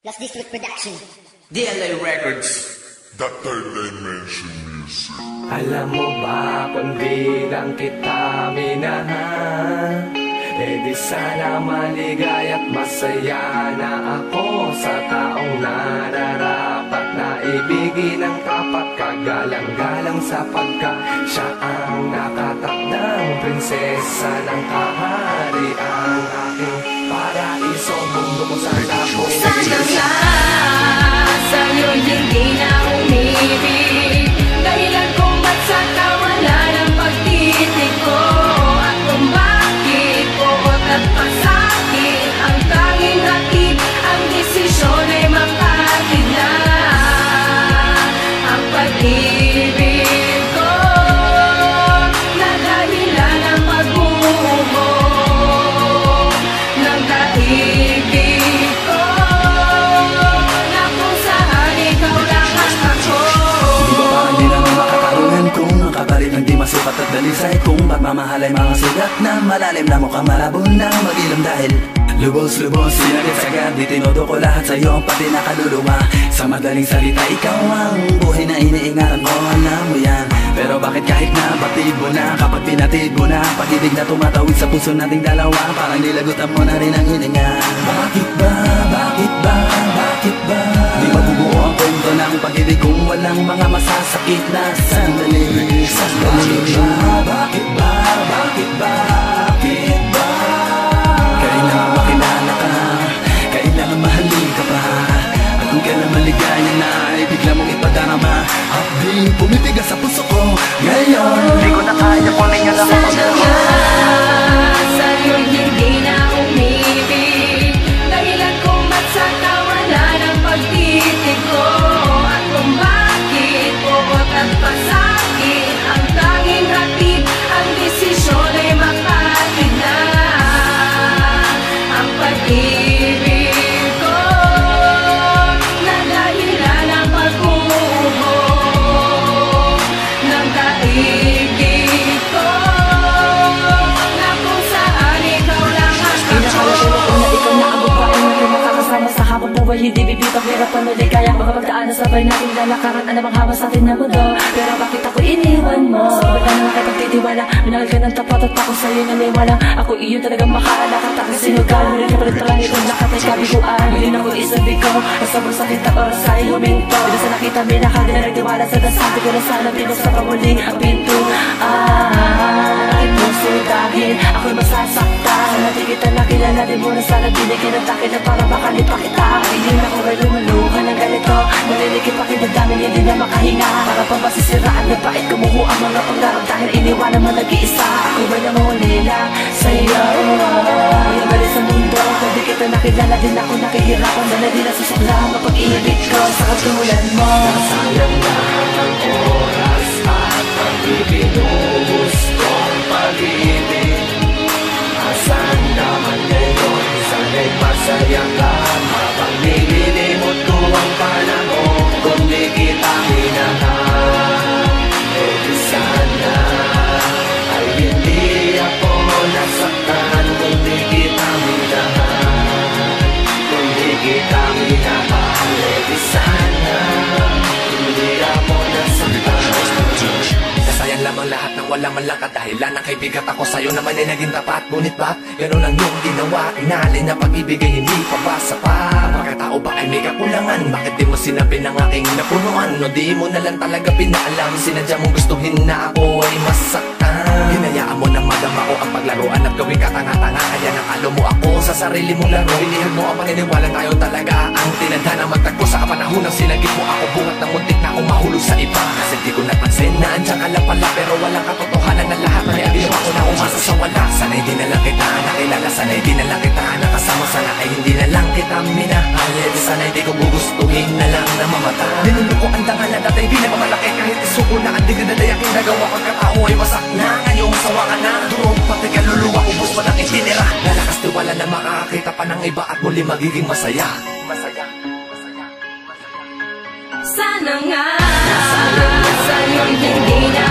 Plus District Production. DLA Records. The Third Dimension Music. Alam mo ba kung di lang kita minahal, di sana maligay at masaya na ako sa taong nararapat na ibigin ng tapat, kagalang-galang sapagkat siya ang nakatakdang prinsesa ng kaharian, aking paraiso, mundo mo sana po. Sana nga sa'yo hindi na umibig, dahilan kung ba't sa kawala ng pagtitig ko, at kung bakit puot at pasakit ang tanging hatid, ang desisyon ay makatid na ang pag-ibig ko, na dahilan ng pag-uho ng daigdig ko, na kung saan ikaw lang ang ako. Di ba parang di naman makakaroon kung ang kapalit ng di masukat at dalisay, kung pagmamahal ay mga sugat na malalim na mukhang malabo na mag-ilom dahil lubos-lubos sinagad sagad, di tinodo ko lahat sa'yo pati nakaluluwa. Sa madaling salita, ikaw ang buhay na iniingatan ko, alam mo yan. Pero bakit kahit na batid mo na, kapag pinatid mo na, pag-ibig na tumatawid sa puso nating dalawa, parang nilagutan mo na rin ang hininga. Bakit ba, bakit ba, bakit ba di mabubuo ang kwento ng pag-ibig kung walang mga masasakit na sandali, sandali. Bakit ba, bakit ba, bakit ba kailangan makilala ka, kailangan mahalin ka pa, at kung kailan maligaya na ay bigla mong ipadarama, at di pumipigas sa puso ko ngayon. Di ko na kaya kunin ang Sana nga sa'yo hindi na umibig, dahilan kung ba't sa kawala ng pagtitig ko, at kung bakit puot at pasakit ang tanging hatid, ang desisyon ay makatid na ang pag-ibig ko, na dahilan ng pag-uho ng daigdig ko, na kung saan ikaw lang ang ako. Pinakalasin ako na ikaw na ang babae natin makakasama sa habang buhay, hindi bibitaw, hirap pa maligaya, makapagdaan na sabay natin lalakaran, anumang hamas sa atin na mundo. Pero bakit ako iniwan mo? Sobrang ka na nakapagtitiwala, minahal ka ng tapat at ako sa'yo naniwala. Ako iyon talagang makaala ka, takang sinugal, ngunit kapalit pa lang itong lakat ay kabiguan. Hindi na ko isabi ko, ang sobrang sakit na oras ay huminto. Hindi sa nakita, minahal din na nagtiwala sa dasabi ko na sana pinusta pa muli ang pinto. Bakit puso dahil ako'y masasaktan, natin kita nakilala, di mo na sana binigyan ng takil na para makalipa kita. Hindi na ako may lumuluha ng ganito, nalilikip pa kinadaming hindi na makahinga, para pang masisiraan na bait kumuho ang mga pangarap dahil iniwanan mo nag-iisa. Ako ba'y namulila sa'yo? Ngayon balik sa mundo, kung di kita nakilala din ako nakihirapan, dahil di nasusukla ang pag-ibig ko sa katulad mo. Sayang na ang oras at ang ibinubus kong pag-ibig. Asan naman ngayon, sana'y masaya ka, habang nililimot ko ang panahon, kung di kita minahal, di sana ay hindi ako nasaktan, kung di kita minahal, kung di kita minahal, di sana hindi ako nasaktan. Sayang lamang lahat ng wala man lang kadahilan ng kaibigat ako sa'yo naman ay naging tapat. Ngunit ba't ganun lang yung ginawa? Inalin na pag-ibig ay hindi pa ba sapat? Pagkatao ba ay may kakulangan? Bakit di mo sinabi ng aking napunuan? O di mo na lang talaga pinaalam? Sinadya mong gustuhin na ako ay masaktan. Hinayaan mo na madama ko ang paglaruan at gawing katanga-tanga, kaya nakalo mo ako sa sarili mong laro. Binihag mo ang paniniwala tayo talaga ang tinadhana magtagpo sa kapanahon ng sinagip mo ako, bungat ng muntik na akong mahulog sa iba. Kasi di ko napansin na andyan ka lang pala, pero walang katotohanan na lahat na ginawa ko na umasa sa wala. Sana'y di na lang kita nakilala, sana'y di na lang kita nakasama, sana ay hindi na lang kita minahal, sana'y di ko gugustuhin na lang na mamatay. Ninundo ko ang dangalan at ay di na mamalaki, kahit isuko na ang digdadayaking nagawa pagkatao ay wasak na. Ngayong sawa ka na, durog pati kaluluwa, ubos mo lang itinira. Lalakas tiwala na makakakita pa ng iba at muli magiging masaya. Masaya, masaya, masaya. Sana nga sa'yo hindi na